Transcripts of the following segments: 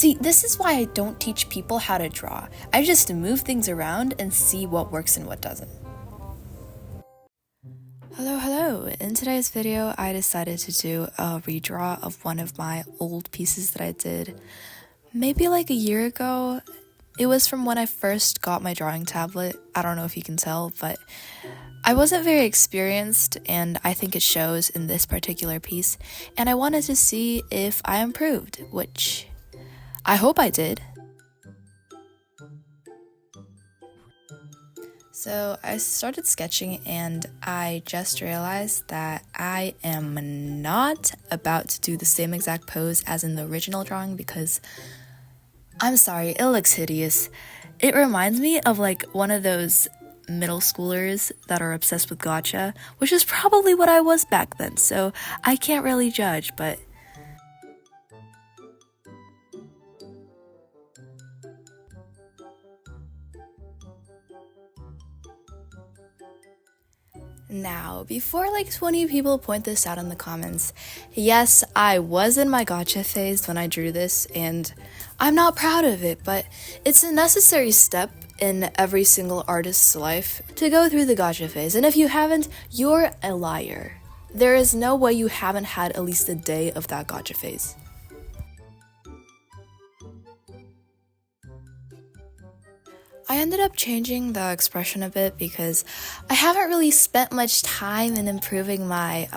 See, this is why I don't teach people how to draw. I just move things around and see what works and what doesn't. Hello! In today's video, I decided to do a redraw of one of my old pieces that I did maybe like a year ago. It was from when I first got my drawing tablet. I don't know if you can tell, but I wasn't very experienced, and I think it shows in this particular piece, and I wanted to see if I improved, which I hope I did. So I started sketching and I just realized that I am not about to do the same exact pose as in the original drawing because, I'm sorry, it looks hideous. It reminds me of like one of those middle schoolers that are obsessed with gotcha, which is probably what I was back then, so I can't really judge, but now, before like 20 people point this out in the comments, yes, I was in my gotcha phase when I drew this, and I'm not proud of it, but it's a necessary step in every single artist's life to go through the gotcha phase, and if you haven't, you're a liar. There is no way you haven't had at least a day of that gotcha phase. I ended up changing the expression a bit because I haven't really spent much time in improving my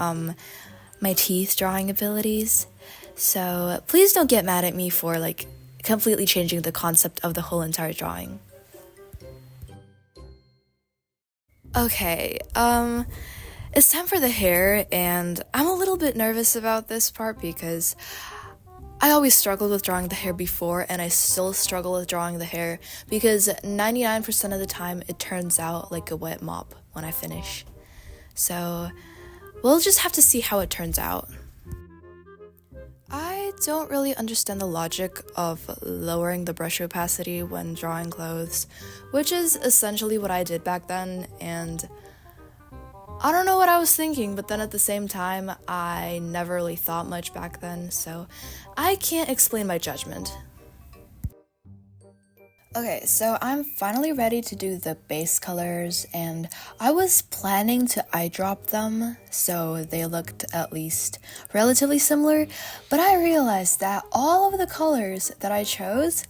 my teeth drawing abilities. So please don't get mad at me for like completely changing the concept of the whole entire drawing. Okay, it's time for the hair, and I'm a little bit nervous about this part because I always struggled with drawing the hair before, and I still struggle with drawing the hair because 99% of the time it turns out like a wet mop when I finish. So we'll just have to see how it turns out. I don't really understand the logic of lowering the brush opacity when drawing clothes, which is essentially what I did back then, and I don't know what I was thinking, but then at the same time, I never really thought much back then, so I can't explain my judgment. Okay, so I'm finally ready to do the base colors, and I was planning to eyedrop them so they looked at least relatively similar, but I realized that all of the colors that I chose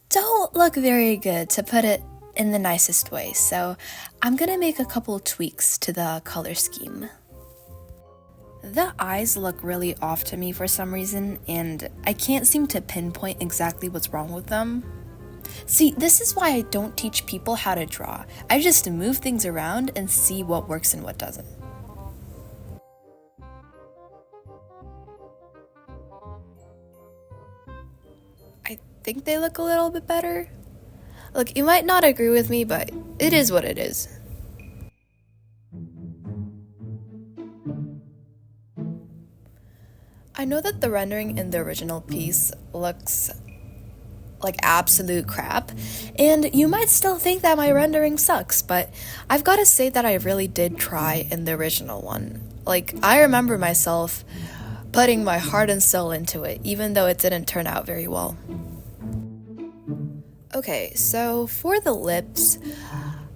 don't look very good, to put it in the nicest way, so I'm gonna make a couple tweaks to the color scheme. The eyes look really off to me for some reason, and I can't seem to pinpoint exactly what's wrong with them. See, this is why I don't teach people how to draw. I just move things around and see what works and what doesn't. I think they look a little bit better. Look, you might not agree with me, but it is what it is. I know that the rendering in the original piece looks like absolute crap, and you might still think that my rendering sucks, but I've got to say that I really did try in the original one. Like, I remember myself putting my heart and soul into it, even though it didn't turn out very well. Okay, so for the lips,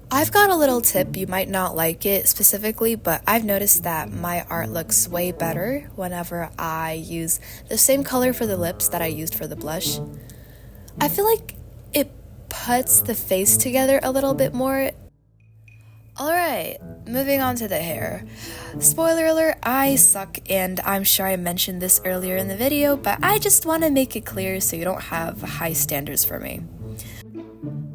I've got a little tip. You might not like it specifically, but I've noticed that my art looks way better whenever I use the same color for the lips that I used for the blush. I feel like it puts the face together a little bit more. Alright, moving on to the hair. Spoiler alert, I suck, and I'm sure I mentioned this earlier in the video, but I just want to make it clear so you don't have high standards for me.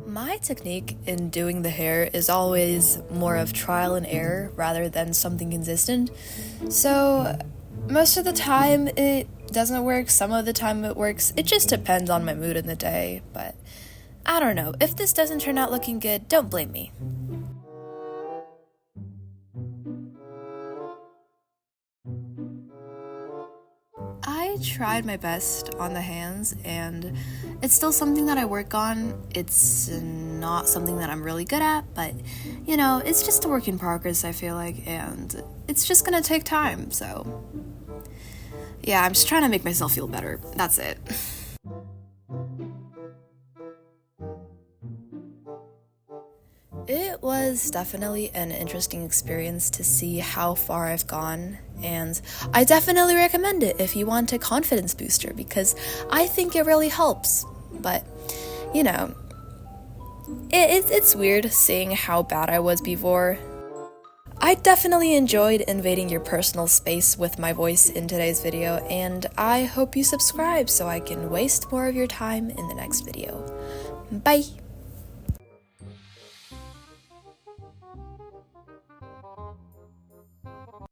My technique in doing the hair is always more of trial and error rather than something consistent. So most of the time it doesn't work, some of the time it works. It just depends on my mood in the day, but I don't know. If this doesn't turn out looking good, don't blame me. I tried my best on the hands, and it's still something that I work on. It's not something that I'm really good at, but, you know, it's just a work in progress, I feel like, and it's just gonna take time, so Yeah, I'm just trying to make myself feel better. That's it. It was definitely an interesting experience to see how far I've gone, and I definitely recommend it if you want a confidence booster because I think it really helps. But, you know, it's weird seeing how bad I was before. I definitely enjoyed invading your personal space with my voice in today's video, and I hope you subscribe so I can waste more of your time in the next video. Bye!